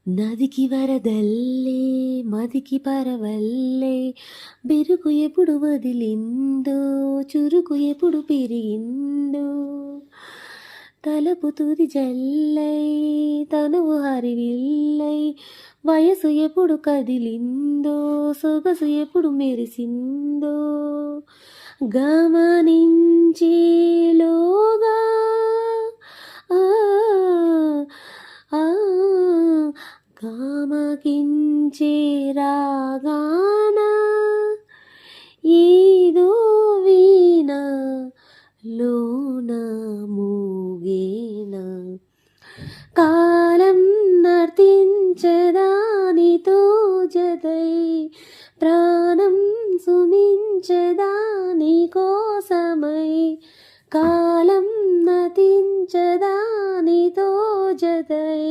నదికి వరదల్లే మదికి పరవల్లే బిరుకు ఎప్పుడు వదిలిందో చురుకు ఎప్పుడు పెరిగిందో తలపు తుది జల్లై తనువు హరివిల్లై వయసు ఎప్పుడు కదిలిందో సొగసు ఎప్పుడు మెరిసిందో గమనించేలోగా ఆ ఆ కామకించే రాగాన ఏదో వీణ లోన మూగేన కాలం నర్తించదానితో జతై ప్రాణం సుమించదాని కోసమై కాలం నతించదానితో జతై